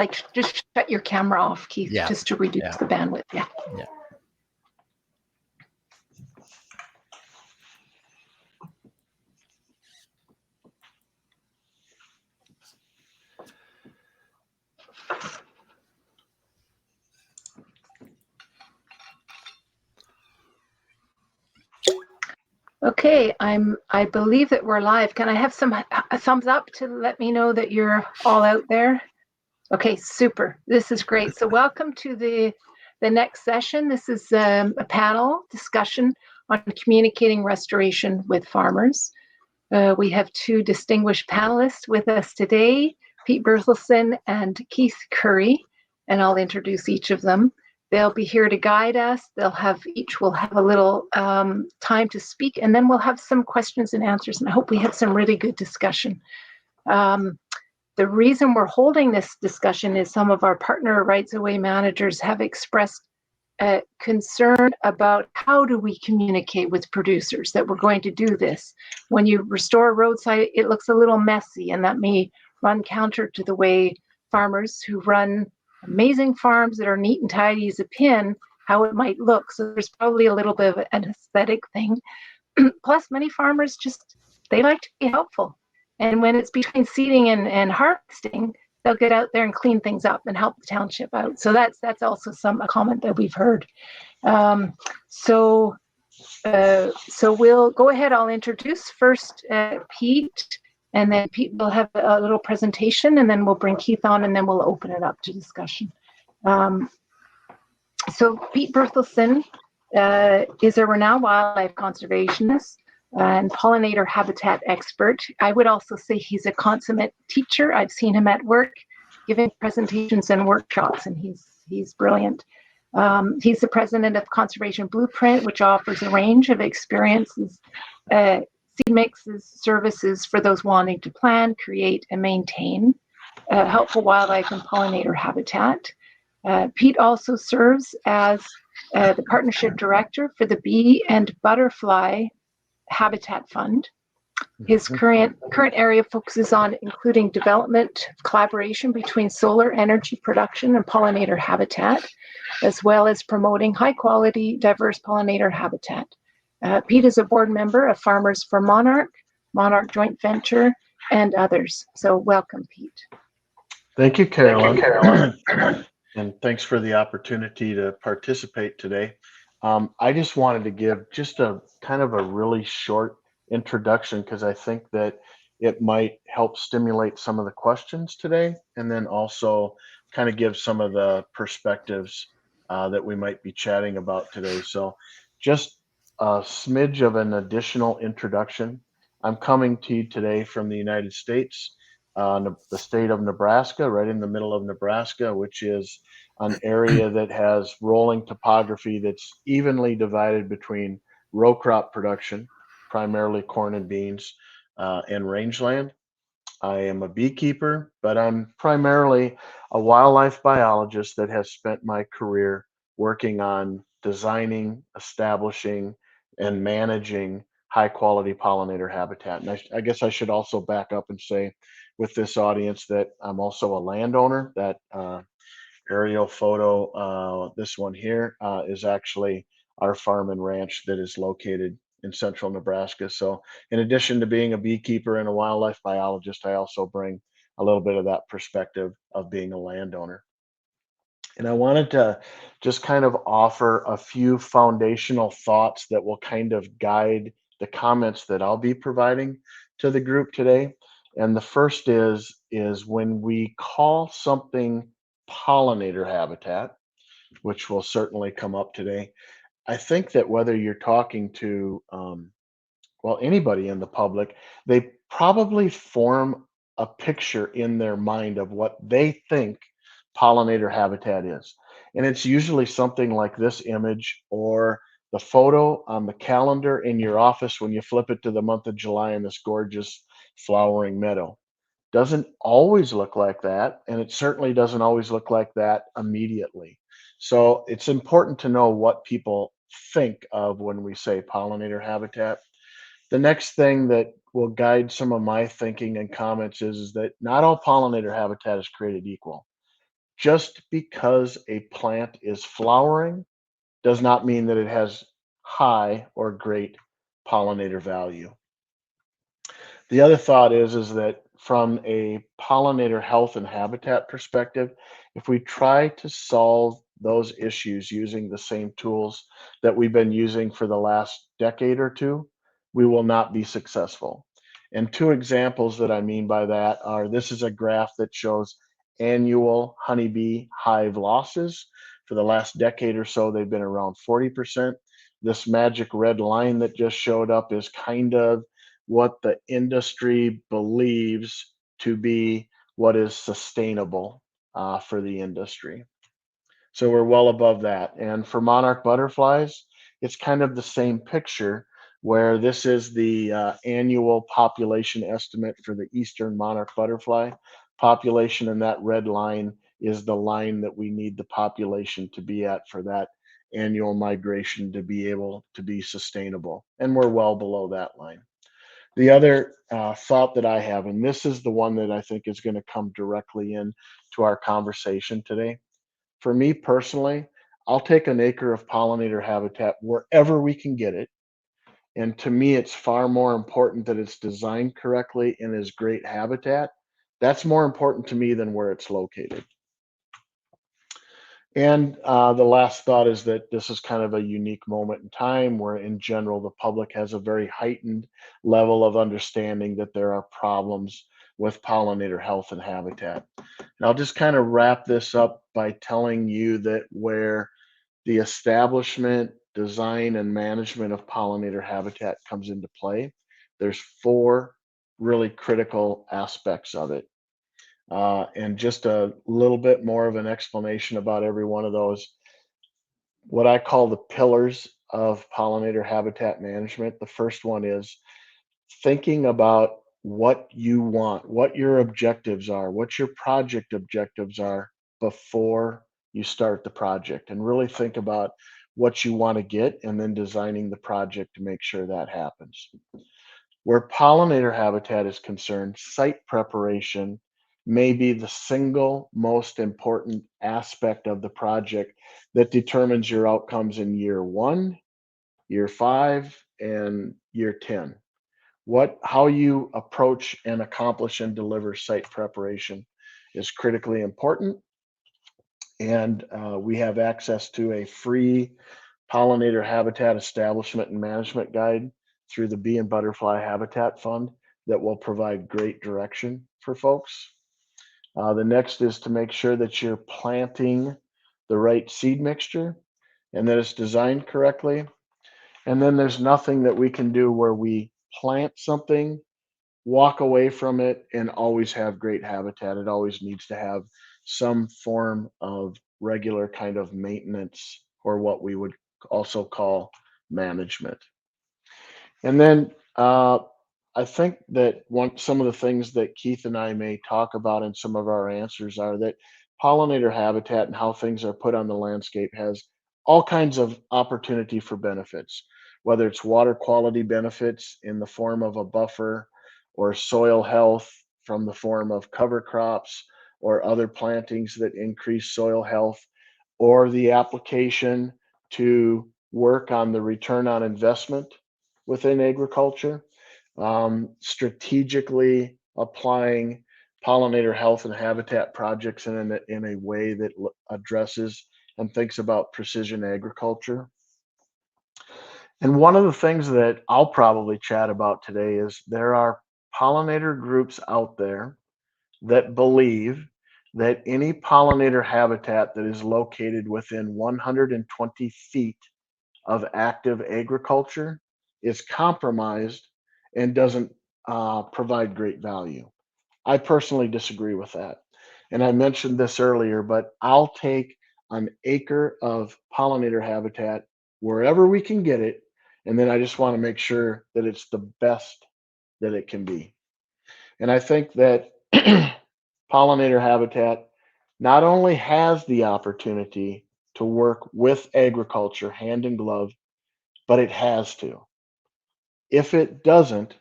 like just shut your camera off, Keith, just to reduce the bandwidth. Yeah. Okay, I believe that we're live. Can I have some a thumbs up to let me know that you're all out there? Okay, super. This is great. So welcome to the next session. This is a panel discussion on communicating restoration with farmers. We have two distinguished panelists with us today, Pete Berthelsen and Keith Currie, and I'll introduce each of them. They'll be here to guide us. Each will have a little time to speak, and then we'll have some questions and answers, and I hope we have some really good discussion. The reason we're holding this discussion is some of our partner rights-of-way managers have expressed concern about how do we communicate with producers that we're going to do this. When you restore a roadside, it looks a little messy, and that may run counter to the way farmers who run amazing farms that are neat and tidy as a pin, how it might look. So there's probably a little bit of an aesthetic thing. Plus, many farmers they like to be helpful. And when it's between seeding and harvesting, they'll get out there and clean things up and help the township out. So that's also a comment that we've heard. So we'll go ahead. I'll introduce first Pete, and then Pete will have a little presentation, and then we'll bring Keith on, and then we'll open it up to discussion. So Pete Berthelsen is a renowned wildlife conservationist and pollinator habitat expert. I would also say he's a consummate teacher. I've seen him at work giving presentations and workshops, and he's brilliant. He's the president of Conservation Blueprint, which offers a range of experiences, seed mixes, services for those wanting to plan, create, and maintain helpful wildlife and pollinator habitat. Pete also serves as the partnership director for the Bee and Butterfly Habitat Fund. His current area focuses on including development collaboration between solar energy production and pollinator habitat, as well as promoting high quality, diverse pollinator habitat. Pete is a board member of Farmers for Monarch Joint Venture, and others. So welcome, Pete. Thank you, Carolyn. And thanks for the opportunity to participate today. I just wanted to give just a kind of a really short introduction because I think that it might help stimulate some of the questions today, and then also kind of give some of the perspectives that we might be chatting about today. So just a smidge of an additional introduction. I'm coming to you today from the United States, the state of Nebraska, right in the middle of Nebraska, which is an area that has rolling topography that's evenly divided between row crop production, primarily corn and beans, and rangeland. I am a beekeeper, but I'm primarily a wildlife biologist that has spent my career working on designing, establishing, and managing high quality pollinator habitat. And I guess I should also back up and say with this audience that I'm also a landowner. That aerial photo, this one here, is actually our farm and ranch that is located in central Nebraska. So in addition to being a beekeeper and a wildlife biologist, I also bring a little bit of that perspective of being a landowner. And I wanted to just kind of offer a few foundational thoughts that will kind of guide the comments that I'll be providing to the group today. And the first is when we call something pollinator habitat, which will certainly come up today, I think that whether you're talking to, anybody in the public, they probably form a picture in their mind of what they think pollinator habitat is. And it's usually something like this image or the photo on the calendar in your office when you flip it to the month of July in this gorgeous flowering meadow. Doesn't always look like that, and it certainly doesn't always look like that immediately. So it's important to know what people think of when we say pollinator habitat. The next thing that will guide some of my thinking and comments is that not all pollinator habitat is created equal. Just because a plant is flowering does not mean that it has high or great pollinator value. The other thought is that from a pollinator health and habitat perspective, if we try to solve those issues using the same tools that we've been using for the last decade or two, we will not be successful. And two examples that I mean by that are, this is a graph that shows annual honeybee hive losses. For the last decade or so, they've been around 40%. This magic red line that just showed up is kind of what the industry believes to be what is sustainable for the industry. So we're well above that. And for monarch butterflies, it's kind of the same picture, where this is the annual population estimate for the eastern monarch butterfly population, and that red line is the line that we need the population to be at for that annual migration to be able to be sustainable. And we're well below that line. The other thought that I have, and this is the one that I think is going to come directly in to our conversation today. For me personally, I'll take an acre of pollinator habitat wherever we can get it. And to me, it's far more important that it's designed correctly and is great habitat. That's more important to me than where it's located. And the last thought is that this is kind of a unique moment in time where, in general, the public has a very heightened level of understanding that there are problems with pollinator health and habitat. And I'll just kind of wrap this up by telling you that where the establishment, design, and management of pollinator habitat comes into play, there's four really critical aspects of it. And just a little bit more of an explanation about every one of those. What I call the pillars of pollinator habitat management. The first one is thinking about what you want, what your objectives are, what your project objectives are before you start the project, and really think about what you want to get and then designing the project to make sure that happens. Where pollinator habitat is concerned, site preparation may be the single most important aspect of the project that determines your outcomes in year 1, year 5, and year 10. How you approach and accomplish and deliver site preparation is critically important. And we have access to a free pollinator habitat establishment and management guide through the Bee and Butterfly Habitat Fund that will provide great direction for folks. The next is to make sure that you're planting the right seed mixture and that it's designed correctly. And then there's nothing that we can do where we plant something, walk away from it, and always have great habitat. It always needs to have some form of regular kind of maintenance, or what we would also call management. And then I think that some of the things that Keith and I may talk about in some of our answers are that pollinator habitat and how things are put on the landscape has all kinds of opportunity for benefits, whether it's water quality benefits in the form of a buffer, or soil health from the form of cover crops or other plantings that increase soil health, or the application to work on the return on investment within agriculture, strategically applying pollinator health and habitat projects in a way that addresses and thinks about precision agriculture. And one of the things that I'll probably chat about today is there are pollinator groups out there that believe that any pollinator habitat that is located within 120 feet of active agriculture is compromised and doesn't provide great value. I personally disagree with that. And I mentioned this earlier, but I'll take an acre of pollinator habitat wherever we can get it. And then I just want to make sure that it's the best that it can be. And I think that pollinator habitat not only has the opportunity to work with agriculture hand in glove, but it has to. If it doesn't,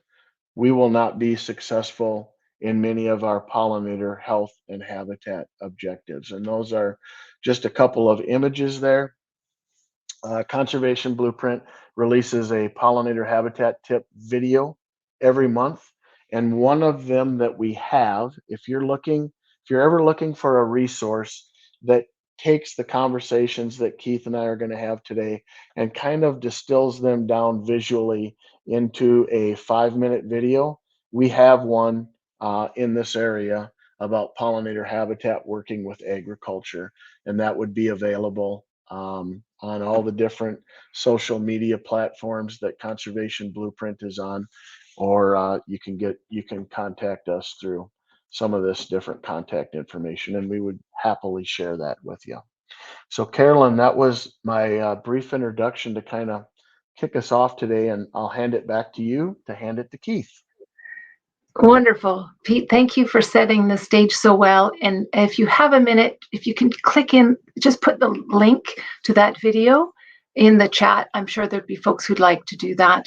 we will not be successful in many of our pollinator health and habitat objectives. And those are just a couple of images there. Conservation Blueprint releases a pollinator habitat tip video every month. And one of them that we have, if you're ever looking for a resource that takes the conversations that Keith and I are going to have today and kind of distills them down visually into a 5-minute video, we have one in this area about pollinator habitat working with agriculture, and that would be available on all the different social media platforms that Conservation Blueprint is on, or you can contact us through some of this different contact information, and we would happily share that with you. So, Carolyn, that was my brief introduction to kind of kick us off today, and I'll hand it back to you to hand it to Keith. Wonderful. Pete, thank you for setting the stage so well. And if you have a minute, if you can click in, just put the link to that video in the chat. I'm sure there'd be folks who'd like to do that.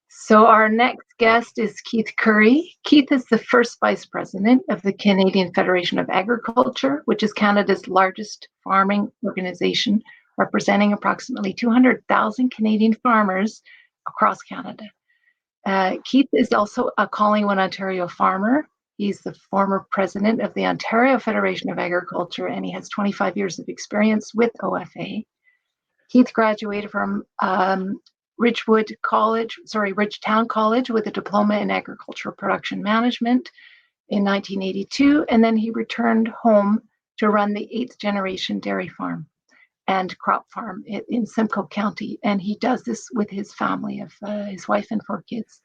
So our next guest is Keith Currie. Keith is the first vice president of the Canadian Federation of Agriculture, which is Canada's largest farming organization, representing approximately 200,000 Canadian farmers across Canada. Keith is also a Collingwood, Ontario farmer. He's the former president of the Ontario Federation of Agriculture, and he has 25 years of experience with OFA. Keith graduated from Ridgetown College with a diploma in agricultural production management in 1982, and then he returned home to run the 8th generation dairy farm and crop farm in Simcoe County. And he does this with his family of his wife and 4 kids.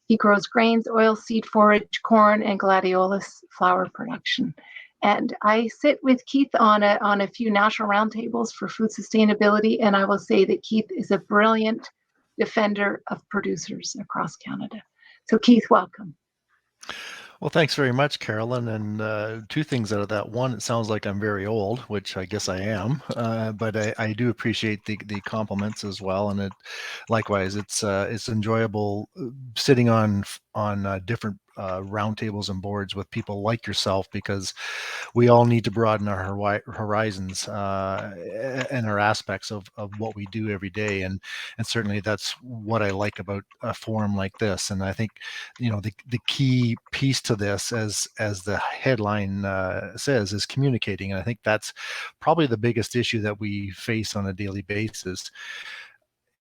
He grows grains, oilseed forage, corn, and gladiolus flour production. And I sit with Keith on a few national roundtables for food sustainability, and I will say that Keith is a brilliant defender of producers across Canada. So Keith, welcome. Well, thanks very much, Carolyn. And 2 things out of that. One, it sounds like I'm very old, which I guess I am, but I do appreciate the compliments as well. And likewise, it's enjoyable sitting on different roundtables and boards with people like yourself, because we all need to broaden our horizons and our aspects of what we do every day. And certainly that's what I like about a forum like this. And I think, the key piece to this, as the headline says, is communicating. And I think that's probably the biggest issue that we face on a daily basis.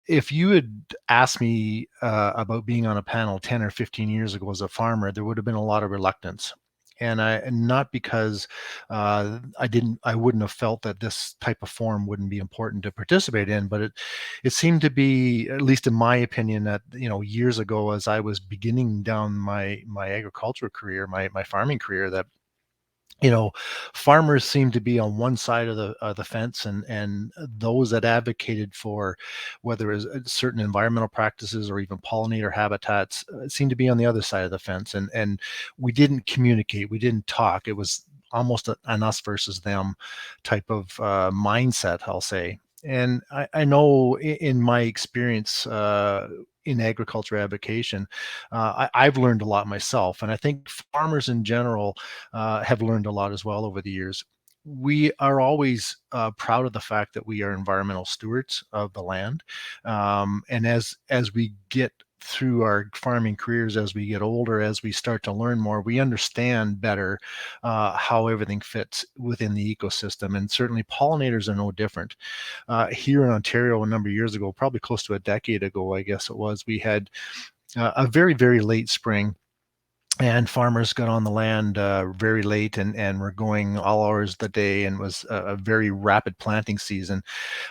If you had asked me about being on a panel 10 or 15 years ago as a farmer, there would have been a lot of reluctance. And not because I wouldn't have felt that this type of forum wouldn't be important to participate in, but it seemed to be, at least in my opinion, that years ago, as I was beginning down my agricultural career, my farming career, that farmers seem to be on one side of the fence, and those that advocated for whether it's certain environmental practices or even pollinator habitats seem to be on the other side of the fence. And we didn't communicate, we didn't talk. It was almost an us versus them type of mindset, I'll say. And I know in my experience in agriculture advocation, I've learned a lot myself, and I think farmers in general have learned a lot as well over the years. We are always proud of the fact that we are environmental stewards of the land, and as we get through our farming careers, as we get older, as we start to learn more, we understand better how everything fits within the ecosystem. And certainly pollinators are no different. Here in Ontario, a number of years ago, probably close to a decade ago, I guess it was, we had a very, very late spring. And farmers got on the land very late, and were going all hours of the day, and was a very rapid planting season.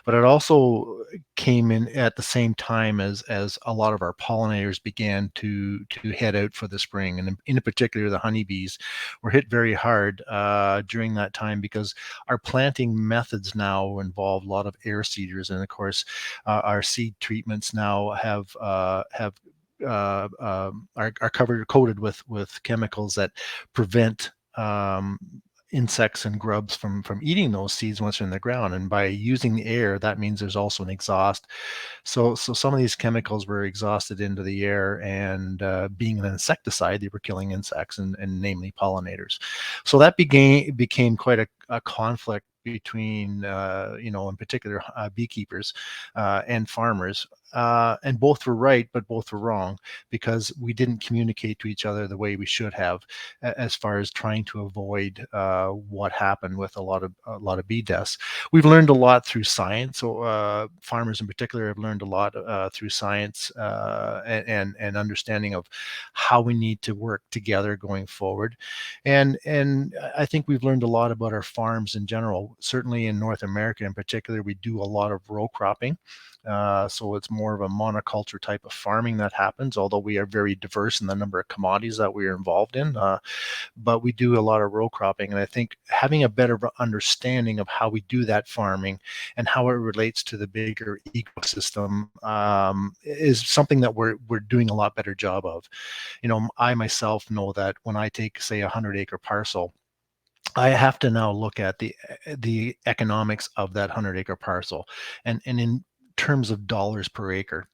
But it also came in at the same time as a lot of our pollinators began to head out for the spring. And in particular, the honeybees were hit very hard during that time, because our planting methods now involve a lot of air seeders. And of course, our seed treatments now are coated with chemicals that prevent insects and grubs from eating those seeds once they're in the ground. And by using the air, that means there's also an exhaust. So some of these chemicals were exhausted into the air, and being an insecticide, they were killing insects, and namely pollinators. So that became quite a conflict between, in particular, beekeepers and farmers. And both were right, but both were wrong, because we didn't communicate to each other the way we should have, as far as trying to avoid what happened with a lot of bee deaths. We've learned a lot through science. So farmers in particular have learned a lot through science, and understanding of how we need to work together going forward. And I think we've learned a lot about our farms in general. Certainly in North America in particular, we do a lot of row cropping. So it's more of a monoculture type of farming that happens, although we are very diverse in the number of commodities that we are involved in. But we do a lot of row cropping. And I think having a better understanding of how we do that farming and how it relates to the bigger ecosystem is something that we're doing a lot better job of. I myself know that when I take, say, a 100-acre parcel, I have to now look at the economics of that 100-acre parcel, and in terms of dollars per acre.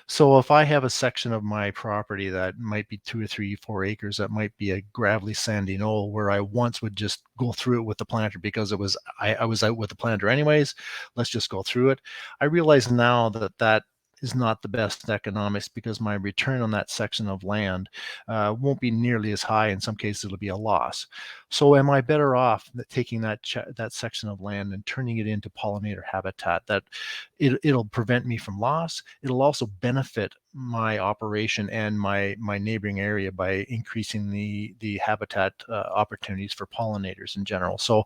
So if I have a section of my property that might be 2 or 3, 4 acres, that might be a gravelly sandy knoll, where I once would just go through it with the planter because I was out with the planter anyways. Let's just go through it. I realize now that is not the best economics, because my return on that section of land won't be nearly as high. In some cases, it'll be a loss. So am I better off taking that section of land and turning it into pollinator habitat? That it'll prevent me from loss. It'll also benefit my operation and my neighboring area by increasing the habitat opportunities for pollinators in general. So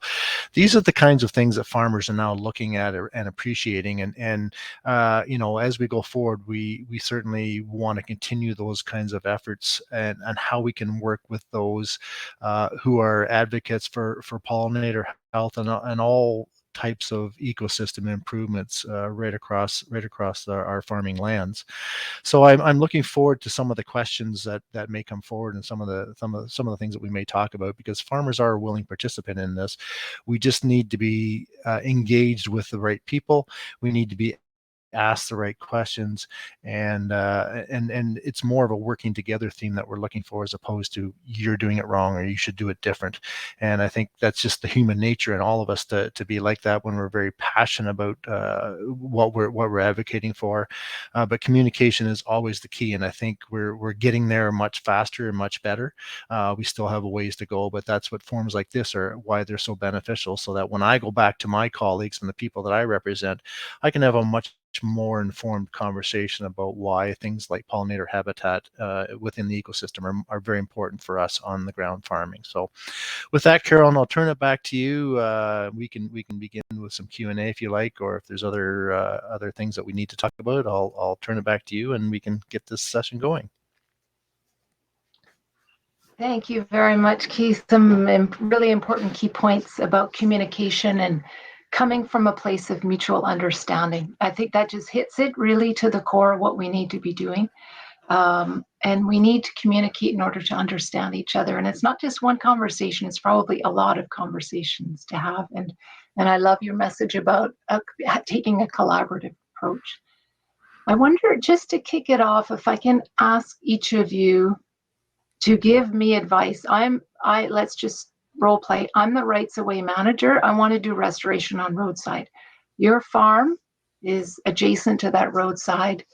these are the kinds of things that farmers are now looking at and appreciating. And as we go forward, we certainly want to continue those kinds of efforts, and how we can work with those who are advocates for pollinator health and all types of ecosystem improvements right across our farming lands. So I'm looking forward to some of the questions that may come forward, and some of the things that we may talk about, because farmers are a willing participant in this. We just need to be engaged with the right people. We need to be ask the right questions, and it's more of a working together theme that we're looking for, as opposed to you're doing it wrong or you should do it different. And I think that's just the human nature in all of us to be like that when we're very passionate about what we're advocating for. But communication is always the key, and I think we're getting there much faster and much better. We still have a ways to go, but that's what forums like this are, why they're so beneficial, so that when I go back to my colleagues and the people that I represent, I can have a much more informed conversation about why things like pollinator habitat within the ecosystem are very important for us on the ground farming. So with that, Carolyn, I'll turn it back to you. We can begin with some Q&A if you like, or if there's other things that we need to talk about, I'll turn it back to you, and we can get this session going. Thank you very much, Keith. Some really important key points about communication and coming from a place of mutual understanding. I think that just hits it really to the core of what we need to be doing. And we need to communicate in order to understand each other. And it's not just one conversation, it's probably a lot of conversations to have. And I love your message about taking a collaborative approach. I wonder, just to kick it off, if I can ask each of you to give me advice. Let's just role play. I'm the rights of way manager. I want to do restoration on roadside. Your farm is adjacent to that roadside.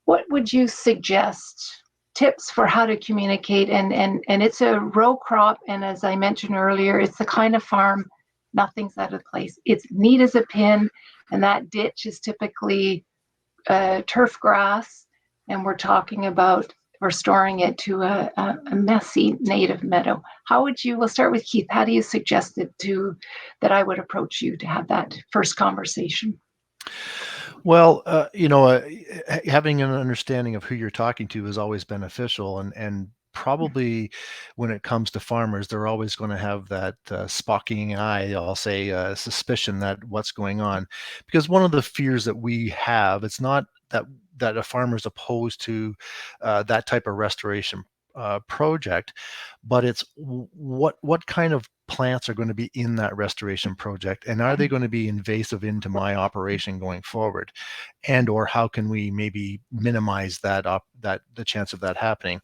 What would you suggest? Tips for how to communicate? And it's a row crop, and as I mentioned earlier, it's the kind of farm nothing's out of place. It's neat as a pin, and that ditch is typically turf grass, and we're talking about restoring it to a messy native meadow. We'll start with Keith. How do you suggest that I would approach you to have that first conversation? Well, having an understanding of who you're talking to is always beneficial, and probably when it comes to farmers, they're always going to have that spocking eye, I'll say, suspicion that what's going on. Because one of the fears that we have, it's not that a farmer's opposed to that type of restoration project, but it's what kind of plants are going to be in that restoration project, and are they going to be invasive into my operation going forward, and or how can we maybe minimize that the chance of that happening.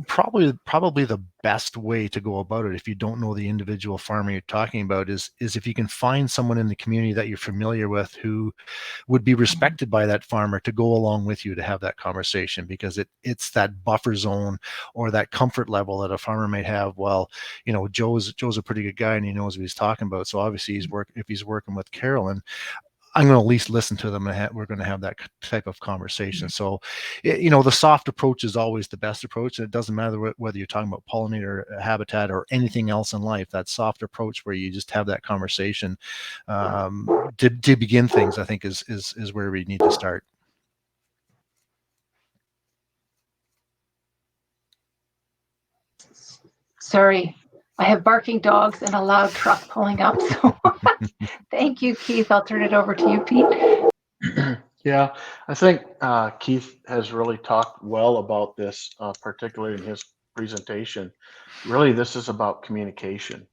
Probably the best way to go about it, if you don't know the individual farmer you're talking about, is if you can find someone in the community that you're familiar with who would be respected by that farmer to go along with you to have that conversation, because it's that buffer zone or that comfort level that a farmer might have. Well, Joe's a pretty good guy and he knows what he's talking about, so obviously if he's working with Carolyn, I'm going to at least listen to them, and we're going to have that type of conversation. So, the soft approach is always the best approach. And it doesn't matter whether you're talking about pollinator habitat or anything else in life. That soft approach where you just have that conversation to begin things, I think is where we need to start. Sorry, I have barking dogs and a loud truck pulling up. So thank you, Keith. I'll turn it over to you, Pete. Yeah, I think Keith has really talked well about this, particularly in his presentation. Really, this is about communication.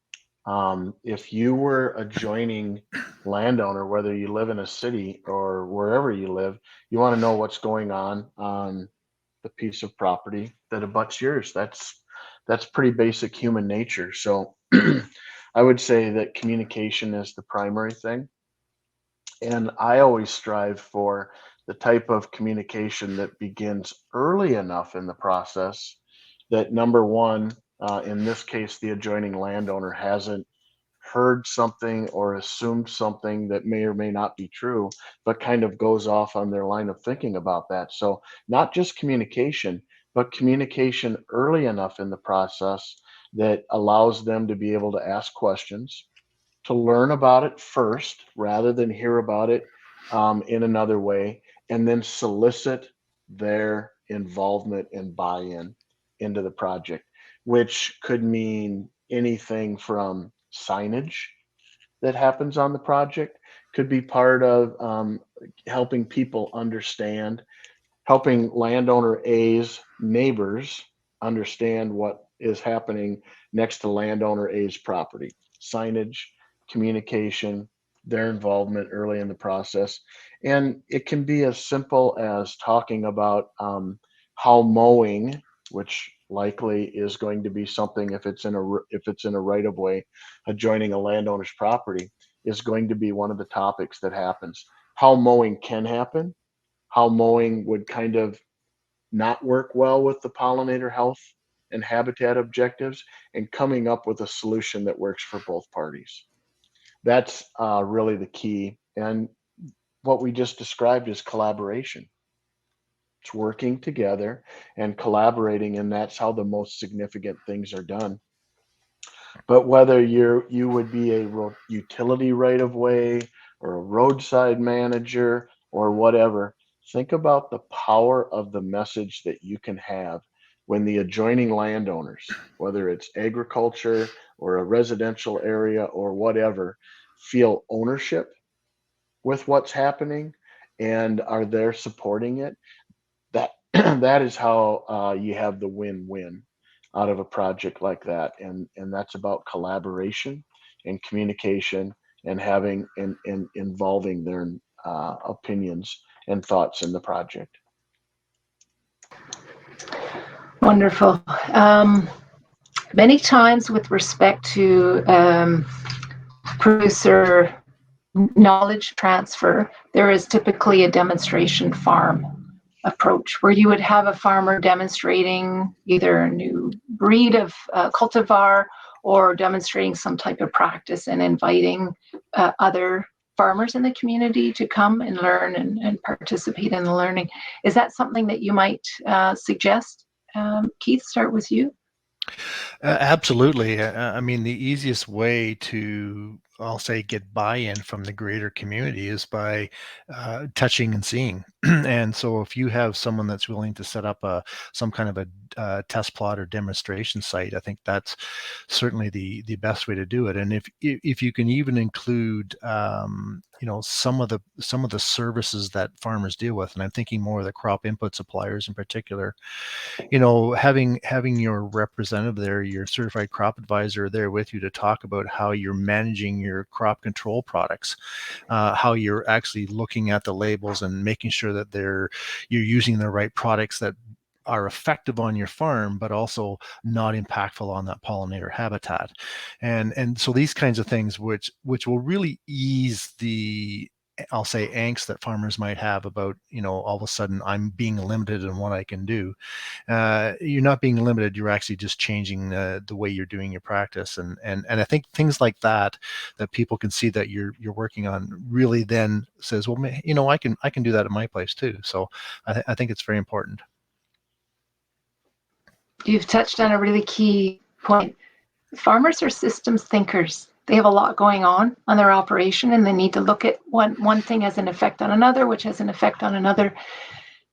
If you were adjoining landowner, whether you live in a city or wherever you live, you want to know what's going on the piece of property that abuts yours. That's pretty basic human nature. So I would say that communication is the primary thing. And I always strive for the type of communication that begins early enough in the process that, number one, in this case, the adjoining landowner hasn't heard something or assumed something that may or may not be true, but kind of goes off on their line of thinking about that. So not just communication, but communication early enough in the process that allows them to be able to ask questions, to learn about it first rather than hear about it in another way, and then solicit their involvement and buy-in into the project, which could mean anything from signage that happens on the project, could be part of helping people understand, helping landowner A's neighbors understand what is happening next to landowner A's property. Signage, communication, their involvement early in the process. And it can be as simple as talking about how mowing, which likely is going to be something, if it's in a right of way adjoining a landowner's property, is going to be one of the topics that happens. How mowing can happen, how mowing would kind of not work well with the pollinator health and habitat objectives, and coming up with a solution that works for both parties. That's really the key. And what we just described is collaboration. It's working together and collaborating, and that's how the most significant things are done. But whether you would be a utility right of way or a roadside manager or whatever, think about the power of the message that you can have when the adjoining landowners, whether it's agriculture or a residential area or whatever, feel ownership with what's happening and are there supporting it. That that is how you have the win-win out of a project like that, and that's about collaboration and communication and having and involving their opinions and thoughts in the project. Wonderful. Many times with respect to producer knowledge transfer, there is typically a demonstration farm approach where you would have a farmer demonstrating either a new breed of cultivar or demonstrating some type of practice and inviting other farmers in the community to come and learn and participate in the learning. Is that something that you might suggest? Keith, start with you. Absolutely. I mean, the easiest way to I'll say, get buy-in from the greater community is by touching and seeing. And so if you have someone that's willing to set up some kind of a test plot or demonstration site, I think that's certainly the best way to do it. And if you can even include some of the services that farmers deal with, and I'm thinking more of the crop input suppliers in particular, having your representative there, your certified crop advisor there with you to talk about how you're managing your crop control products, how you're actually looking at the labels and making sure that you're using the right products that are effective on your farm, but also not impactful on that pollinator habitat. And so these kinds of things, which will really ease the, I'll say, angst that farmers might have about, all of a sudden I'm being limited in what I can do. You're not being limited. You're actually just changing the way you're doing your practice. And I think things like that people can see that you're working on really then says, well, I can do that at my place too. So I think it's very important. You've touched on a really key point. Farmers are systems thinkers. They have a lot going on their operation, and they need to look at one thing has an effect on another, which has an effect on another.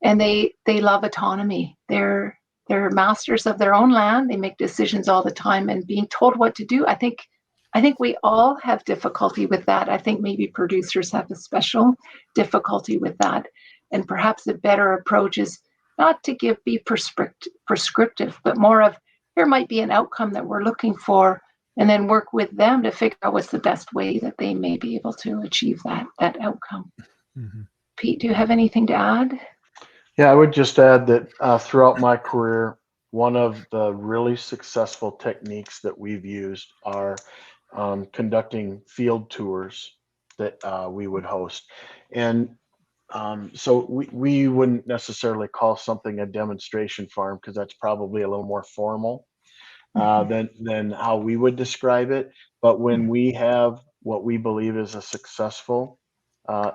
And they love autonomy. They're masters of their own land. They make decisions all the time, and being told what to do. I think we all have difficulty with that. I think maybe producers have a special difficulty with that. And perhaps a better approach is not to be prescriptive, but more of, there might be an outcome that we're looking for, and then work with them to figure out what's the best way that they may be able to achieve that outcome. Mm-hmm. Pete, do you have anything to add? Yeah, I would just add that throughout my career, one of the really successful techniques that we've used are conducting field tours that we would host. And so we wouldn't necessarily call something a demonstration farm, because that's probably a little more formal than how we would describe it. But when we have what we believe is a successful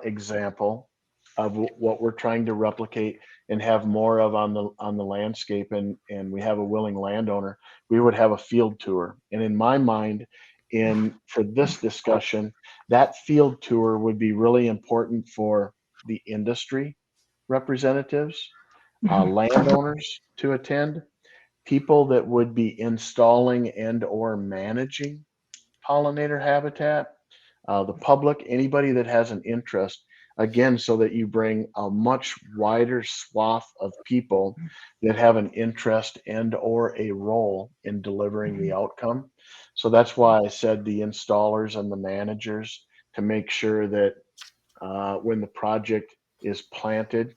example of what we're trying to replicate and have more of on the landscape, and we have a willing landowner, we would have a field tour. And in my mind, for this discussion, that field tour would be really important for the industry representatives, landowners to attend, people that would be installing and or managing pollinator habitat, the public, anybody that has an interest, again, so that you bring a much wider swath of people that have an interest and or a role in delivering the outcome. So that's why I said the installers and the managers, to make sure that when the project is planted,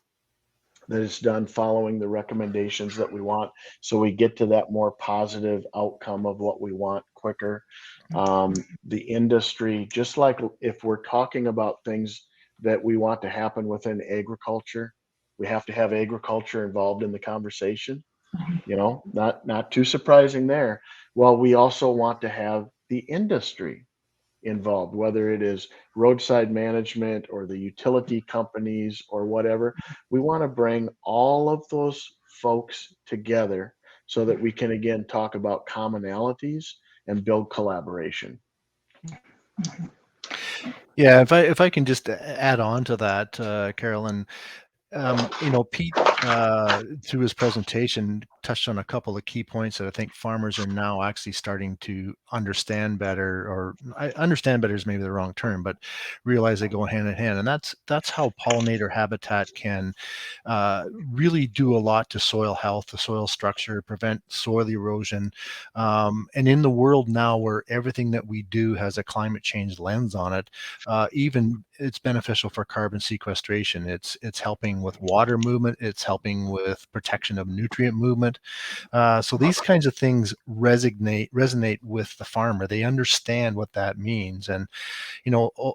that it's done following the recommendations that we want, so we get to that more positive outcome of what we want quicker. The industry, just like if we're talking about things that we want to happen within agriculture, we have to have agriculture involved in the conversation, not too surprising there. Well, we also want to have the industry involved, whether it is roadside management or the utility companies or whatever. We want to bring all of those folks together so that we can again talk about commonalities and build collaboration. Yeah, if I can just add on to that, Carolyn, Pete, through his presentation, touched on a couple of key points that I think farmers are now actually starting to understand better, or understand better is maybe the wrong term, but realize they go hand in hand. And that's how pollinator habitat can really do a lot to soil health, the soil structure, prevent soil erosion. And in the world now where everything that we do has a climate change lens on it, even it's beneficial for carbon sequestration. It's helping with water movement. It's helping with protection of nutrient movement. So these kinds of things resonate with the farmer. They understand what that means. And,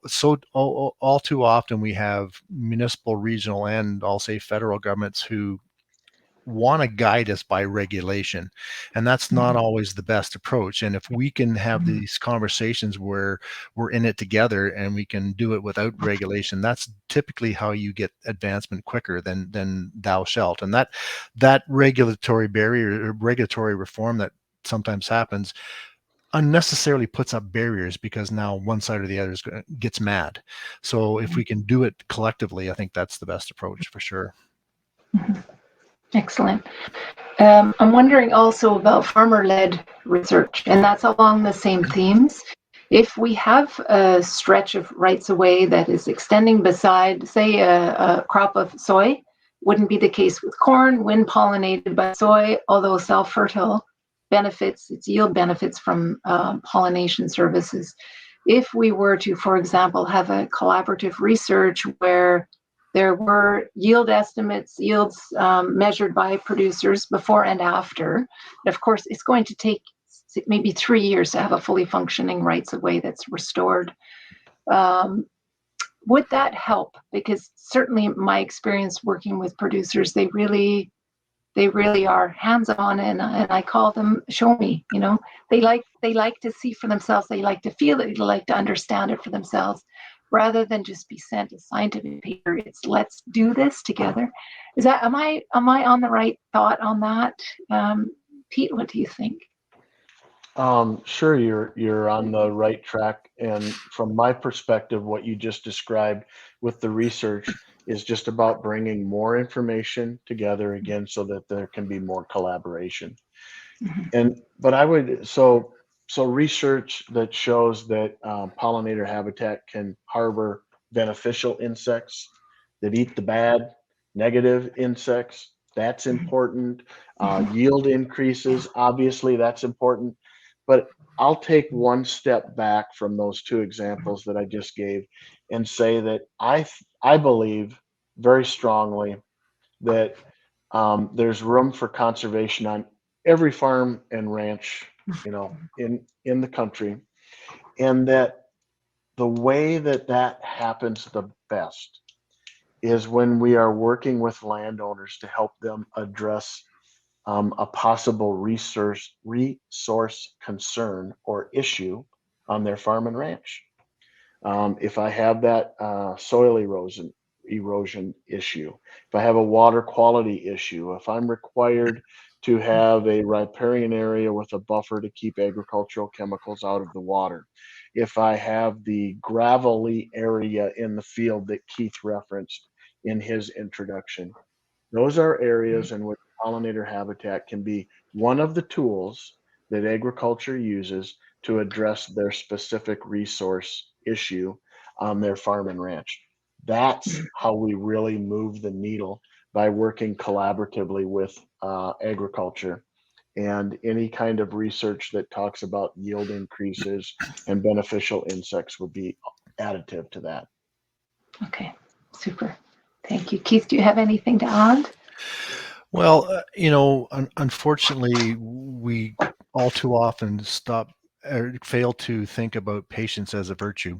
so all too often we have municipal, regional, and I'll say federal governments who want to guide us by regulation, and that's not always the best approach. And if we can have these conversations where we're in it together and we can do it without regulation, that's typically how you get advancement quicker than thou shalt. And that regulatory barrier or regulatory reform that sometimes happens unnecessarily puts up barriers, because now one side or the other gets mad. So if we can do it collectively, I think that's the best approach for sure. Mhm. Excellent. I'm wondering also about farmer-led research, and that's along the same themes. If we have a stretch of rights-of-way that is extending beside, say, a crop of soy, wouldn't be the case with corn, wind-pollinated by soy, although self-fertile benefits, its yield benefits from pollination services. If we were to, for example, have a collaborative research where there were yield estimates, yields measured by producers before and after. And of course, it's going to take maybe 3 years to have a fully functioning rights-of-way that's restored. Would that help? Because certainly my experience working with producers, they really are hands-on, and I call them show me. They like to see for themselves. They like to feel it. They like to understand it for themselves, rather than just be sent a scientific paper. It's let's do this together. Am I on the right thought on that? Pete, what do you think? Sure, you're on the right track. And from my perspective, what you just described with the research is just about bringing more information together again, so that there can be more collaboration. But I would so research that shows that pollinator habitat can harbor beneficial insects that eat the bad, negative insects. That's important. Yield increases, obviously, that's important. But I'll take one step back from those two examples that I just gave and say that I believe very strongly that there's room for conservation on every farm and ranch, in the country, and that the way that that happens the best is when we are working with landowners to help them address a possible resource concern or issue on their farm and ranch. If I have that soil erosion issue, if I have a water quality issue, if I'm required to have a riparian area with a buffer to keep agricultural chemicals out of the water, if I have the gravelly area in the field that Keith referenced in his introduction, those are areas in which pollinator habitat can be one of the tools that agriculture uses to address their specific resource issue on their farm and ranch. That's how we really move the needle, by working collaboratively with agriculture. And any kind of research that talks about yield increases and beneficial insects would be additive to that. Okay, super. Thank you. Keith, do you have anything to add? Well, unfortunately, we all too often fail to think about patience as a virtue.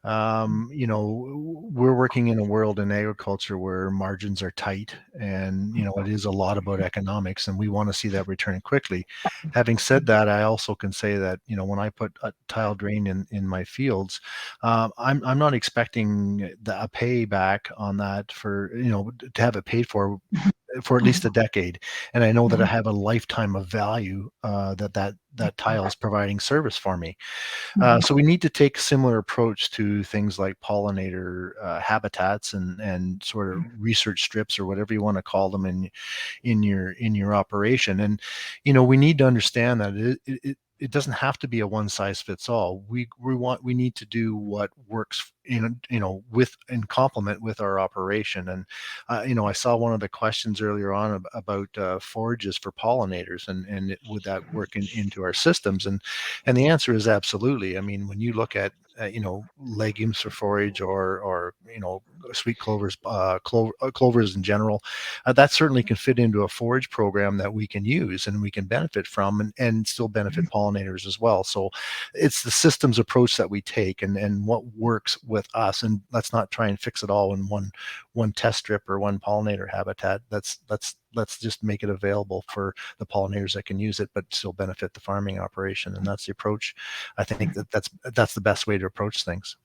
We're working in a world in agriculture where margins are tight, and it is a lot about economics, and we want to see that return quickly. Having said that, I also can say that when I put a tile drain in my fields, I'm not expecting a payback on that for to have it paid for at least a decade, and I know that I have a lifetime of value that tile is providing service for me. So we need to take a similar approach to things like pollinator habitats and sort of research strips, or whatever you want to call them, in your operation. And we need to understand that it doesn't have to be a one size fits all. We need to do what works in complement with our operation. And I saw one of the questions earlier on about forages for pollinators, and would that work into our systems? And the answer is absolutely. I mean, when you look at legumes for forage, or sweet clovers, clovers in general, that certainly can fit into a forage program that we can use and we can benefit from, and still benefit pollinators as well. So it's the systems approach that we take, and what works with us, and let's not try and fix it all in one test strip or one pollinator habitat. Let's just make it available for the pollinators that can use it, but still benefit the farming operation. And that's the approach. I think that's the best way to approach things.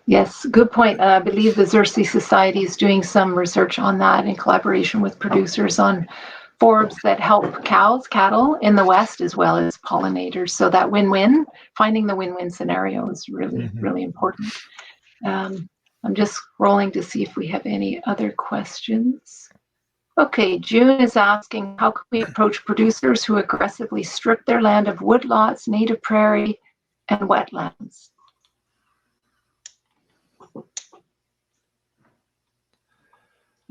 Yes, good point. I believe the Xerces Society is doing some research on that in collaboration with producers on forbs that help cows, cattle in the West, as well as pollinators. So that win-win, finding the win-win scenario is really, really important. I'm just scrolling to see if we have any other questions. Okay, June is asking, how can we approach producers who aggressively strip their land of woodlots, native prairie, and wetlands?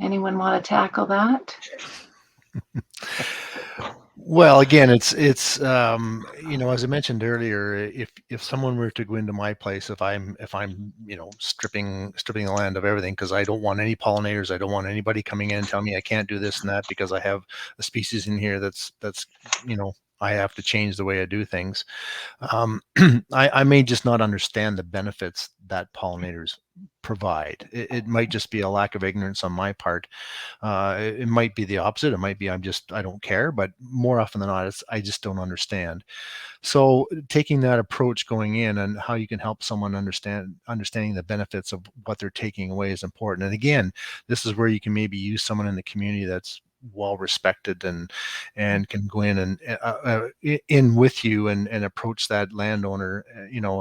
Anyone want to tackle that? Well, again, it's as I mentioned earlier, if someone were to go into my place, if I'm stripping the land of everything because I don't want any pollinators, I don't want anybody coming in and telling me I can't do this and that because I have a species in here that's I have to change the way I do things. I may just not understand the benefits that pollinators provide. It might just be a lack of ignorance on my part. It might be the opposite. It might be I don't care, but more often than not, I just don't understand. So taking that approach going in and how you can help someone understanding the benefits of what they're taking away is important. And again, this is where you can maybe use someone in the community that's well respected and can go in and in with you and approach that landowner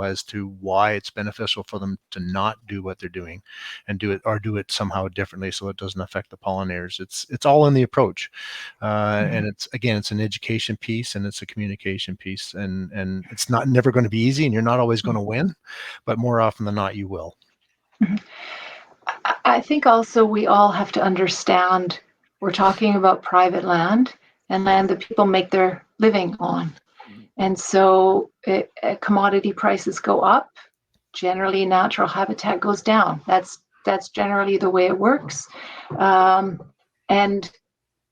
as to why it's beneficial for them to not do what they're doing and do it somehow differently so it doesn't affect the pollinators. It's all in the approach, and it's an education piece and it's a communication piece, and it's never going to be easy and you're not always going to win, but more often than not you will. I think also we all have to understand we're talking about private land and land that people make their living on. And so commodity prices go up, generally natural habitat goes down. That's generally the way it works. And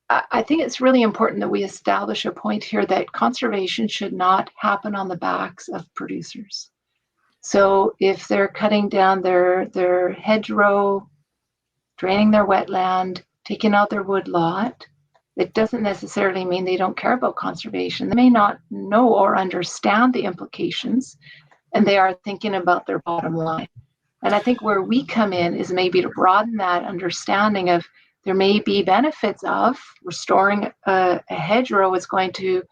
I think it's really important that we establish a point here that conservation should not happen on the backs of producers. So if they're cutting down their hedgerow, draining their wetland, taking out their woodlot, it doesn't necessarily mean they don't care about conservation. They may not know or understand the implications, and they are thinking about their bottom line. And I think where we come in is maybe to broaden that understanding of there may be benefits of restoring a hedgerow is going to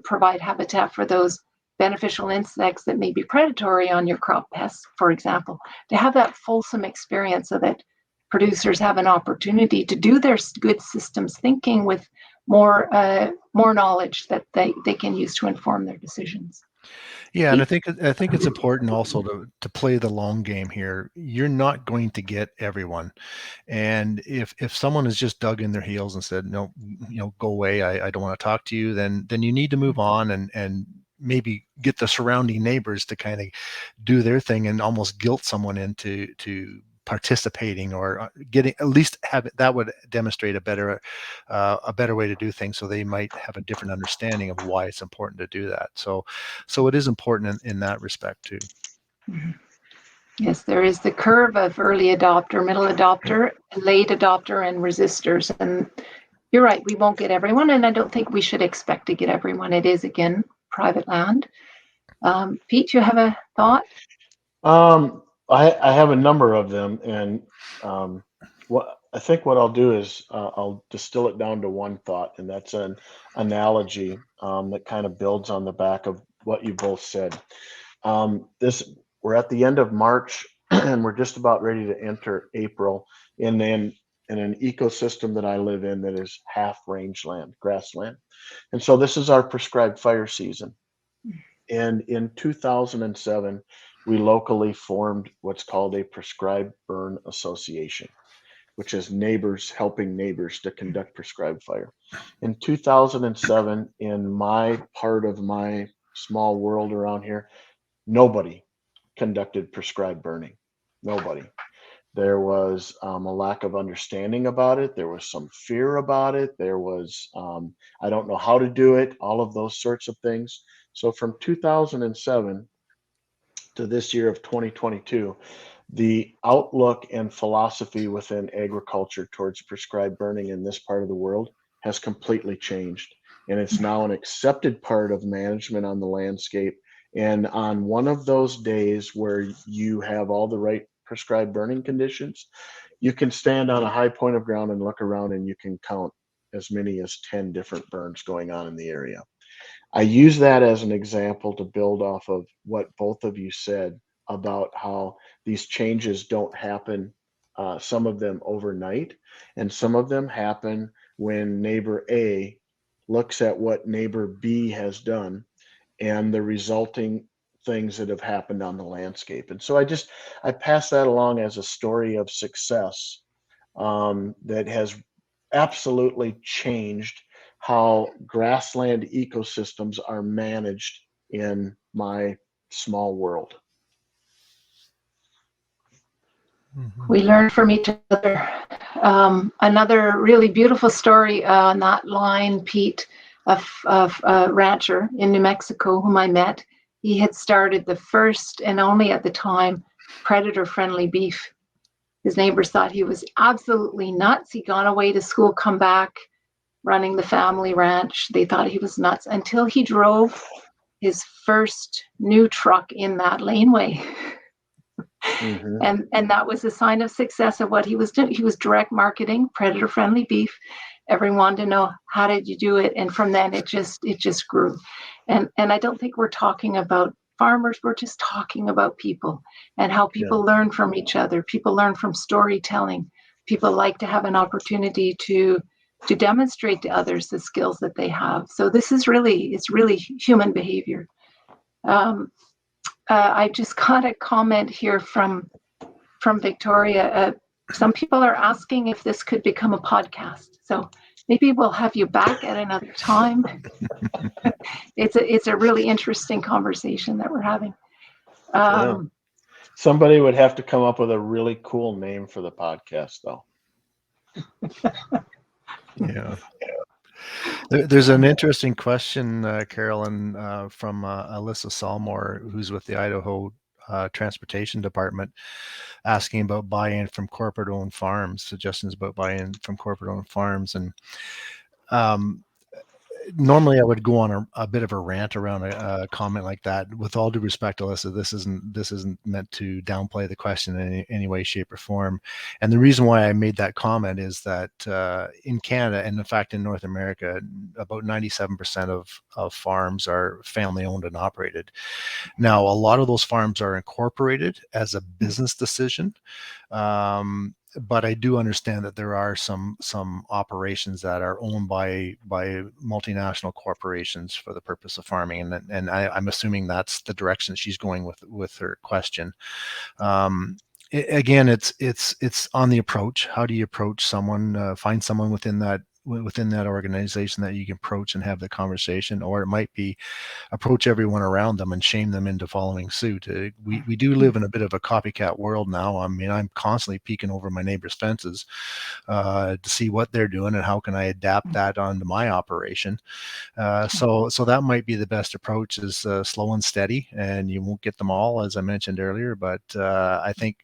provide habitat for those beneficial insects that may be predatory on your crop pests, for example, to have that fulsome experience so that producers have an opportunity to do their good systems thinking with more knowledge that they can use to inform their decisions. Yeah, and I think it's important also to play the long game here. You're not going to get everyone, and if someone has just dug in their heels and said no, go away, I don't want to talk to you, then you need to move on and maybe get the surrounding neighbors to kind of do their thing and almost guilt someone into participating or getting, at least have it, that would demonstrate a better way to do things, so they might have a different understanding of why it's important to do that. So it is important in that respect too. Yes, there is the curve of early adopter, middle adopter, late adopter, and resistors. And you're right, we won't get everyone, and I don't think we should expect to get everyone. It is, again, private land. Pete, you have a thought? I have a number of them, and what I'll do is I'll distill it down to one thought, and that's an analogy that kind of builds on the back of what you both said. We're at the end of March, and we're just about ready to enter April in an ecosystem that I live in that is half rangeland, grassland, and so this is our prescribed fire season. And in 2007, we locally formed what's called a prescribed burn association, which is neighbors helping neighbors to conduct prescribed fire. In 2007, in my part of my small world around here, nobody conducted prescribed burning. Nobody. There was a lack of understanding about it. There was some fear about it. There was, I don't know how to do it, all of those sorts of things. So from 2007 to this year of 2022, the outlook and philosophy within agriculture towards prescribed burning in this part of the world has completely changed. And it's now an accepted part of management on the landscape. And on one of those days where you have all the right prescribed burning conditions, you can stand on a high point of ground and look around and you can count as many as 10 different burns going on in the area. I use that as an example to build off of what both of you said about how these changes don't happen, some of them overnight, and some of them happen when neighbor A looks at what neighbor B has done and the resulting things that have happened on the landscape. And so I pass that along as a story of success that has absolutely changed how grassland ecosystems are managed in my small world. We learn from each other. Another really beautiful story on that line, Pete, of a rancher in New Mexico whom I met. He had started the first and only at the time predator-friendly beef. His neighbors thought he was absolutely nuts. He'd gone away to school, come back, running the family ranch. They thought he was nuts until he drove his first new truck in that laneway. Mm-hmm. And that was a sign of success of what he was doing. He was direct marketing, predator friendly beef. Everyone wanted to know, how did you do it? And from then it just grew. And I don't think we're talking about farmers, we're just talking about people and how people learn from each other. People learn from storytelling. People like to have an opportunity to demonstrate to others the skills that they have. So this is really human behavior. I just got a comment here from Victoria. Some people are asking if this could become a podcast. So maybe we'll have you back at another time. It's a really interesting conversation that we're having. Somebody would have to come up with a really cool name for the podcast, though. Yeah. There's an interesting question, Carolyn, from Alyssa Salmore, who's with the Idaho Transportation Department, asking about buy-in from corporate-owned farms, suggestions about buy-in from corporate-owned farms. And normally I would go on a bit of a rant around a comment like that. With all due respect, Alyssa, this isn't meant to downplay the question in any way, shape, or form. And the reason why I made that comment is that in Canada, and in fact in North America, about 97% of farms are family owned and operated. Now, a lot of those farms are incorporated as a business decision. But I do understand that there are some operations that are owned by multinational corporations for the purpose of farming, and I'm assuming that's the direction she's going with her question. Again, it's on the approach. How do you approach someone? Find someone within that organization that you can approach and have the conversation, or it might be approach everyone around them and shame them into following suit. We do live in a bit of a copycat world now. I mean, I'm constantly peeking over my neighbor's fences to see what they're doing and how can I adapt that onto my operation. So that might be the best approach, is slow and steady, and you won't get them all, as I mentioned earlier. But I think,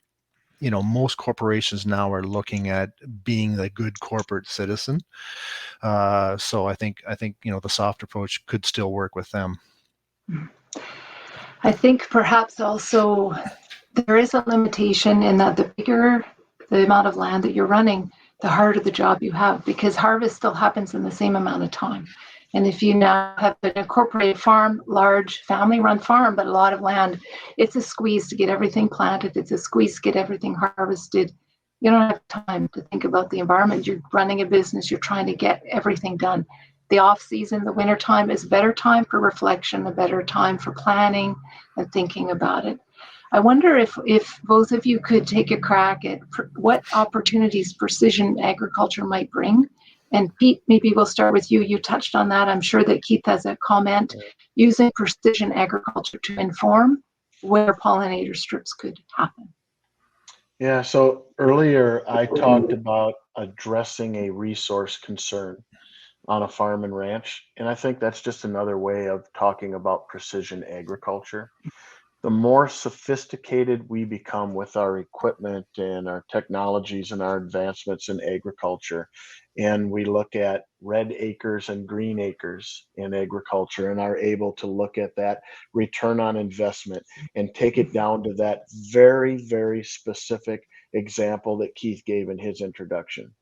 most corporations now are looking at being a good corporate citizen. So I think the soft approach could still work with them. I think perhaps also there is a limitation in that the bigger the amount of land that you're running, the harder the job you have, because harvest still happens in the same amount of time. And if you now have an incorporated farm, large family-run farm, but a lot of land, it's a squeeze to get everything planted. It's a squeeze to get everything harvested. You don't have time to think about the environment. You're running a business. You're trying to get everything done. The off season, the winter time, is a better time for reflection, a better time for planning and thinking about it. I wonder if both of you could take a crack at what opportunities precision agriculture might bring. And Pete, maybe we'll start with you. You touched on that. I'm sure that Keith has a comment. Using precision agriculture to inform where pollinator strips could happen. Yeah, so earlier I talked about addressing a resource concern on a farm and ranch, and I think that's just another way of talking about precision agriculture. The more sophisticated we become with our equipment and our technologies and our advancements in agriculture, and we look at red acres and green acres in agriculture and are able to look at that return on investment and take it down to that very, very specific example that Keith gave in his introduction.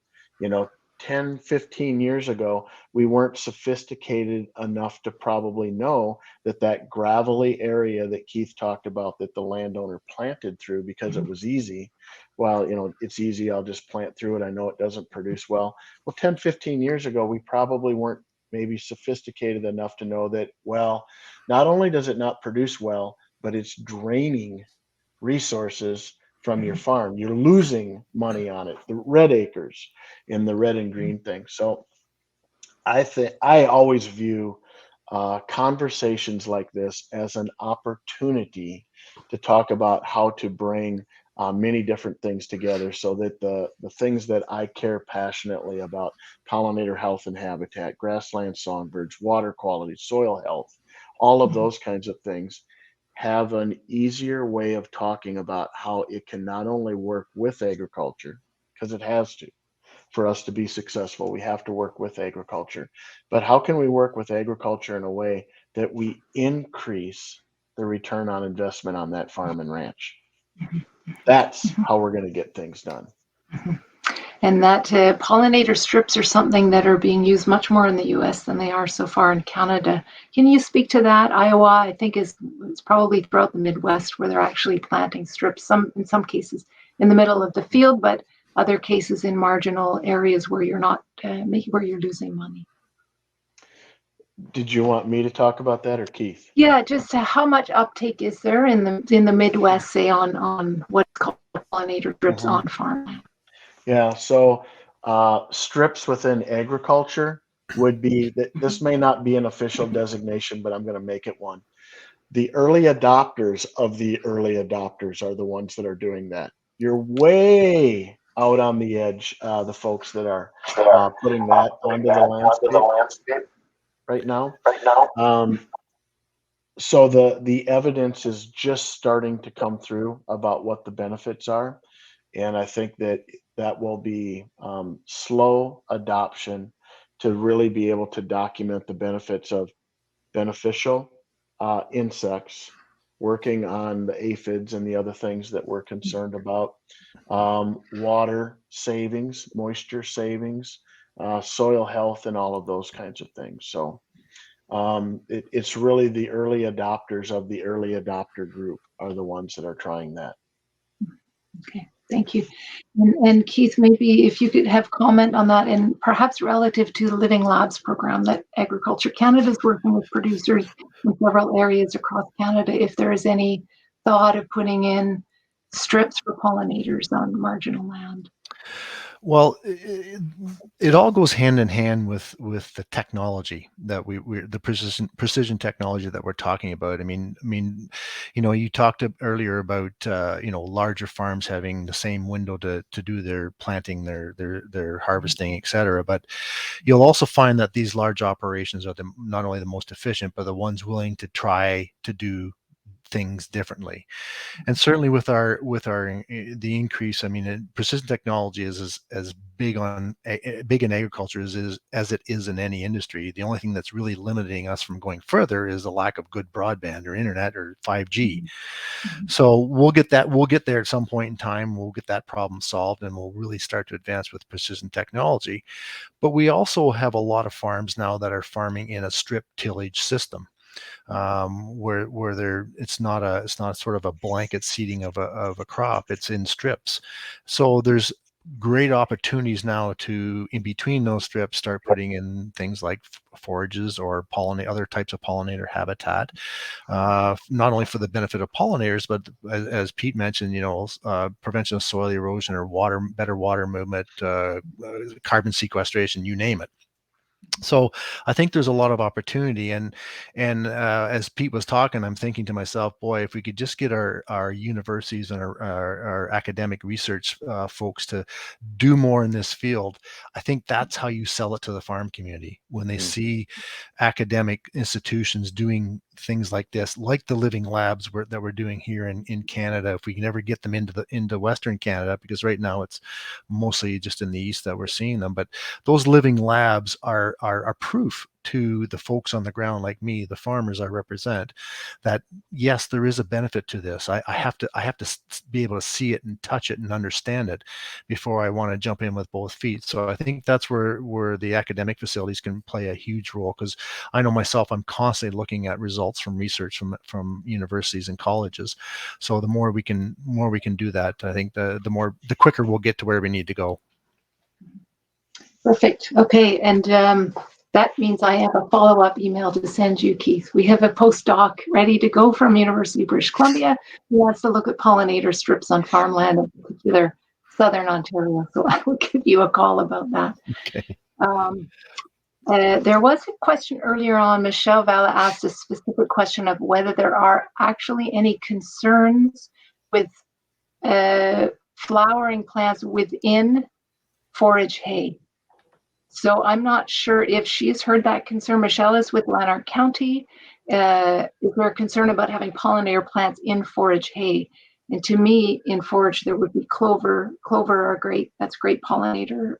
10, 15 years ago, we weren't sophisticated enough to probably know that that gravelly area that Keith talked about that the landowner planted through because it was easy. Well, it's easy. I'll just plant through it. I know it doesn't produce well. Well, 10, 15 years ago, we probably weren't maybe sophisticated enough to know that, well, not only does it not produce well, but it's draining resources from your farm. You're losing money on it, the red acres in the red and green thing. So I think I always view conversations like this as an opportunity to talk about how to bring many different things together so that the things that I care passionately about, pollinator health and habitat, grassland songbirds, water quality, soil health, all of those kinds of things, have an easier way of talking about how it can not only work with agriculture, because it has to, for us to be successful, we have to work with agriculture. But how can we work with agriculture in a way that we increase the return on investment on that farm and ranch? That's how we're going to get things done. And that pollinator strips are something that are being used much more in the US than they are so far in Canada. Can you speak to that? Iowa, I think, is probably throughout the Midwest where they're actually planting strips, in some cases in the middle of the field, but other cases in marginal areas where you're not where you're losing money. Did you want me to talk about that or Keith? Yeah, just how much uptake is there in the Midwest, say on what's called pollinator strips on farmland? Yeah, so strips within agriculture would be that this may not be an official designation, but I'm going to make it one. The early adopters of the early adopters are the ones that are doing that. You're way out on the edge, the folks that are putting that onto the landscape right now. So the evidence is just starting to come through about what the benefits are. And I think that will be slow adoption to really be able to document the benefits of beneficial insects, working on the aphids and the other things that we're concerned about, water savings, moisture savings, soil health, and all of those kinds of things. So it's really the early adopters of the early adopter group are the ones that are trying that. Okay, thank you. And Keith, maybe if you could have comment on that, and perhaps relative to the Living Labs program that Agriculture Canada is working with producers in several areas across Canada, if there is any thought of putting in strips for pollinators on marginal land. Well, it all goes hand in hand with the technology that the precision technology that we're talking about. I mean, you talked earlier about larger farms having the same window to do their planting, their harvesting, etc. But you'll also find that these large operations are not only the most efficient, but the ones willing to try to do things differently. And certainly with the increase, I mean, precision technology is as big in agriculture as it is in any industry. The only thing that's really limiting us from going further is the lack of good broadband or internet or 5G. So we'll get there at some point in time. We'll get that problem solved, and we'll really start to advance with precision technology. But we also have a lot of farms now that are farming in a strip tillage system. Where it's not sort of a blanket seeding of a crop. It's in strips. So there's great opportunities now to, in between those strips, start putting in things like forages or other types of pollinator habitat, not only for the benefit of pollinators, but as Pete mentioned, prevention of soil erosion or better water movement, carbon sequestration, you name it. So I think there's a lot of opportunity, and as Pete was talking, I'm thinking to myself, boy, if we could just get our universities and our academic research folks to do more in this field, I think that's how you sell it to the farm community when they see academic institutions doing things like this, like the Living Labs that we're doing here in Canada. If we can ever get them into Western Canada, because right now it's mostly just in the East that we're seeing them, but those Living Labs are proof to the folks on the ground like me, the farmers I represent, that yes, there is a benefit to this. I have to be able to see it and touch it and understand it before I want to jump in with both feet. So I think that's where the academic facilities can play a huge role, because I know myself, I'm constantly looking at results from research from universities and colleges. So the more we can do that, I think the quicker we'll get to where we need to go. Perfect. Okay, and that means I have a follow-up email to send you, Keith. We have a postdoc ready to go from University of British Columbia who wants to look at pollinator strips on farmland, in particular Southern Ontario. So I will give you a call about that. Okay. There was a question earlier on. Michelle Valla asked a specific question of whether there are actually any concerns with flowering plants within forage hay. So I'm not sure if she's heard that concern. Michelle is with Lanark County. Is there a concern about having pollinator plants in forage hay? And to me, in forage, there would be clover. Clover are great. That's great pollinator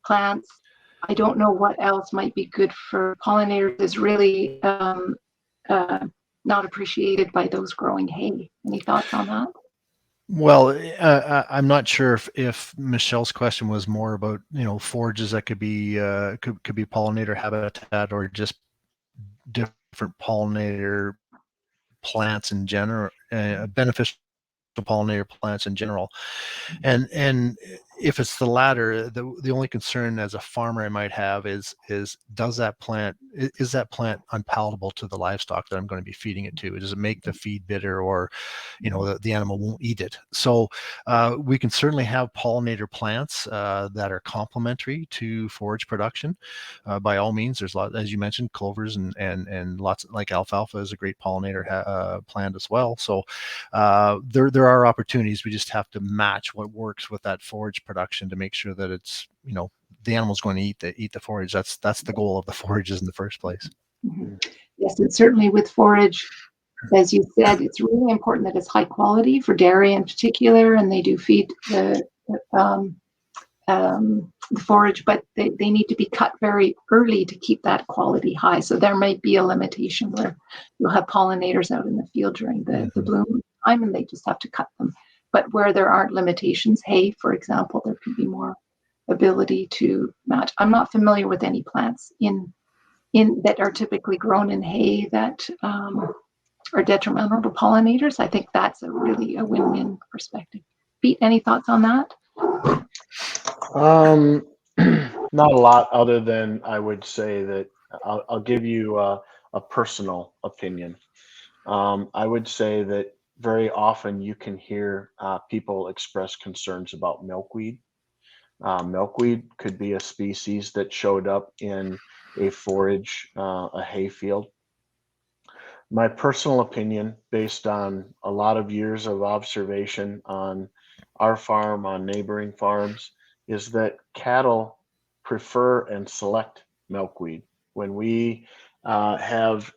plants. I don't know what else might be good for pollinators. Is really not appreciated by those growing hay. Any thoughts on that? Well, I'm not sure if Michelle's question was more about, forages that could be pollinator habitat, or just different pollinator plants in general, beneficial pollinator plants in general. And if it's the latter, the only concern as a farmer I might have is that plant unpalatable to the livestock that I'm going to be feeding it to? Does it make the feed bitter, or the animal won't eat it? So we can certainly have pollinator plants that are complementary to forage production. By all means, there's a lot, as you mentioned, clovers and lots, like alfalfa is a great pollinator plant as well. So there are opportunities. We just have to match what works with that forage production to make sure that it's, the animal's going to eat the forage. That's the goal of the forages in the first place. Mm-hmm. Yes, and certainly with forage, as you said, it's really important that it's high quality for dairy in particular, and they do feed the forage, but they need to be cut very early to keep that quality high. So there might be a limitation where you'll have pollinators out in the field during the bloom time, and they just have to cut them. But where there aren't limitations, hay, for example, there could be more ability to match. I'm not familiar with any plants in that are typically grown in hay that are detrimental to pollinators. I think that's really a win-win perspective. Pete, any thoughts on that? Not a lot, other than I would say that I'll give you a personal opinion. I would say that very often you can hear people express concerns about milkweed. Milkweed could be a species that showed up in a forage, a hay field. My personal opinion, based on a lot of years of observation on our farm, on neighboring farms, is that cattle prefer and select milkweed. When we have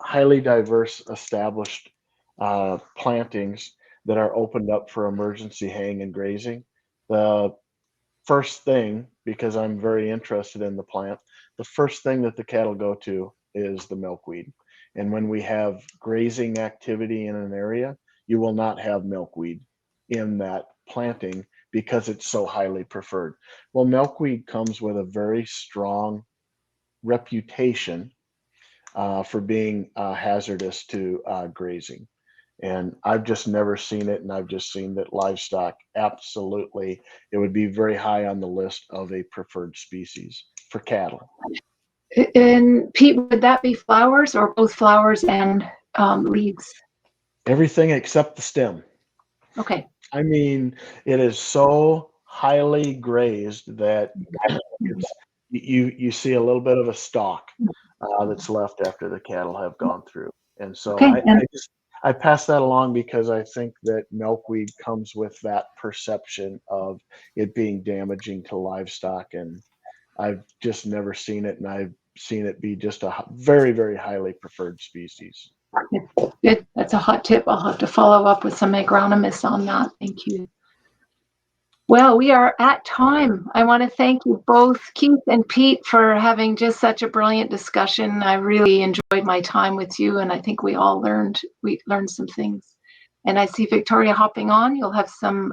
highly diverse established plantings that are opened up for emergency haying and grazing, the first thing, because I'm very interested in the plant, the first thing that the cattle go to is the milkweed. And when we have grazing activity in an area, you will not have milkweed in that planting because it's so highly preferred. Well, milkweed comes with a very strong reputation for being hazardous to grazing. And I've just never seen it. And I've just seen that livestock, absolutely, it would be very high on the list of a preferred species for cattle. And Pete, would that be flowers or both flowers and leaves? Everything except the stem. Okay. I mean, it is so highly grazed that you see a little bit of a stalk that's left after the cattle have gone through. And so I pass that along because I think that milkweed comes with that perception of it being damaging to livestock, and I've just never seen it, and I've seen it be just a very, very highly preferred species. Good. That's a hot tip. I'll have to follow up with some agronomists on that. Thank you. Well, we are at time. I want to thank you both, Keith and Pete, for having just such a brilliant discussion. I really enjoyed my time with you, and I think we learned some things. And I see Victoria hopping on. You'll have some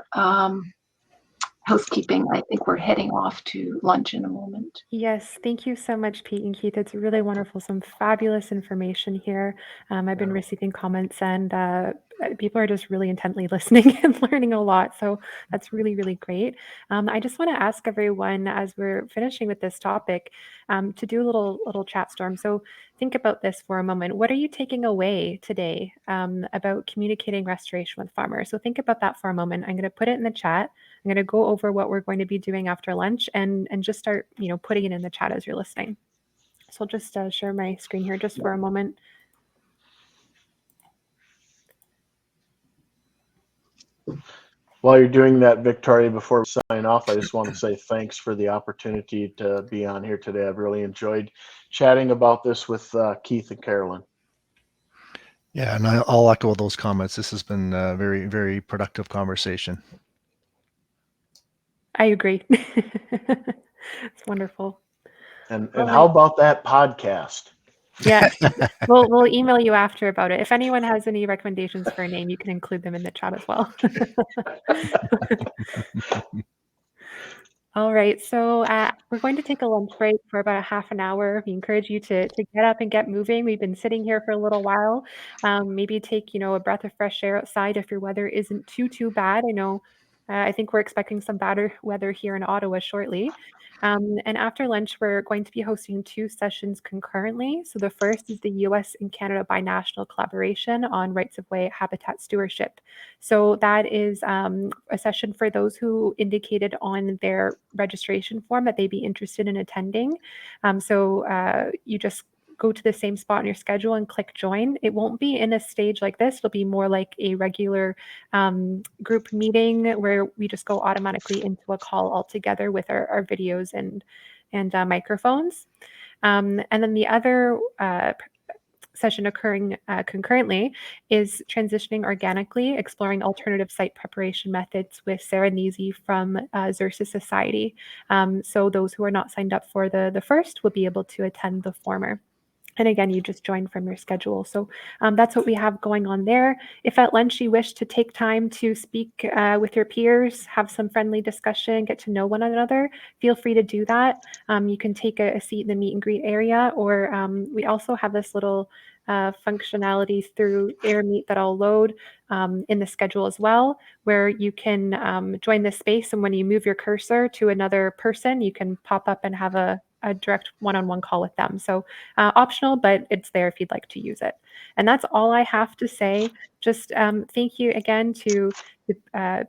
housekeeping. I think we're heading off to lunch in a moment. Yes, thank you so much, Pete and Keith. It's really wonderful. Some fabulous information here. I've been receiving comments, and people are just really intently listening and learning a lot. So that's really, really great. I just want to ask everyone, as we're finishing with this topic, to do a little chat storm. So think about this for a moment. What are you taking away today about communicating restoration with farmers? So think about that for a moment. I'm going to put it in the chat. I'm going to go over what we're going to be doing after lunch, and just start, putting it in the chat as you're listening. So I'll just share my screen here just for a moment. While you're doing that, Victoria, before we sign off, I just want to say thanks for the opportunity to be on here today. I've really enjoyed chatting about this with Keith and Carolyn. Yeah, and I'll echo those comments. This has been a very, very productive conversation. I agree. It's wonderful. And how about that podcast? Yeah, we'll email you after about it. If anyone has any recommendations for a name, you can include them in the chat as well. All right, so we're going to take a lunch break for about a half an hour. We encourage you to get up and get moving. We've been sitting here for a little while. Maybe take a breath of fresh air outside if your weather isn't too bad. I think we're expecting some bad weather here in Ottawa shortly. And after lunch, we're going to be hosting 2 sessions concurrently. So the first is the US and Canada binational collaboration on rights-of-way habitat stewardship. So that is a session for those who indicated on their registration form that they'd be interested in attending. So you just go to the same spot on your schedule and click join. It won't be in a stage like this. It'll be more like a regular group meeting where we just go automatically into a call all together with our videos and microphones. And then the other session occurring concurrently is transitioning organically, exploring alternative site preparation methods with Sarah Neasy from Xerces Society. So those who are not signed up for the first will be able to attend the former. And again, you just join from your schedule. So that's what we have going on there. If at lunch you wish to take time to speak with your peers, have some friendly discussion, get to know one another, feel free to do that. You can take a seat in the meet and greet area, or we also have this little functionality through AirMeet that I'll load in the schedule as well, where you can join this space, and when you move your cursor to another person, you can pop up and have a direct one-on-one call with them. So optional, but it's there if you'd like to use it. And that's all I have to say. Just thank you again to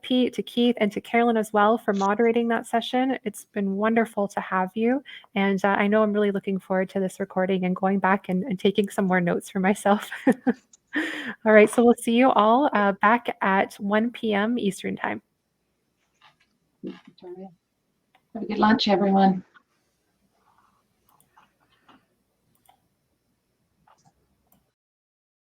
Pete, to Keith, and to Carolyn as well for moderating that session. It's been wonderful to have you. And I know I'm really looking forward to this recording and going back and taking some more notes for myself. All right, so we'll see you all back at 1 p.m. Eastern time. Have a good lunch, everyone.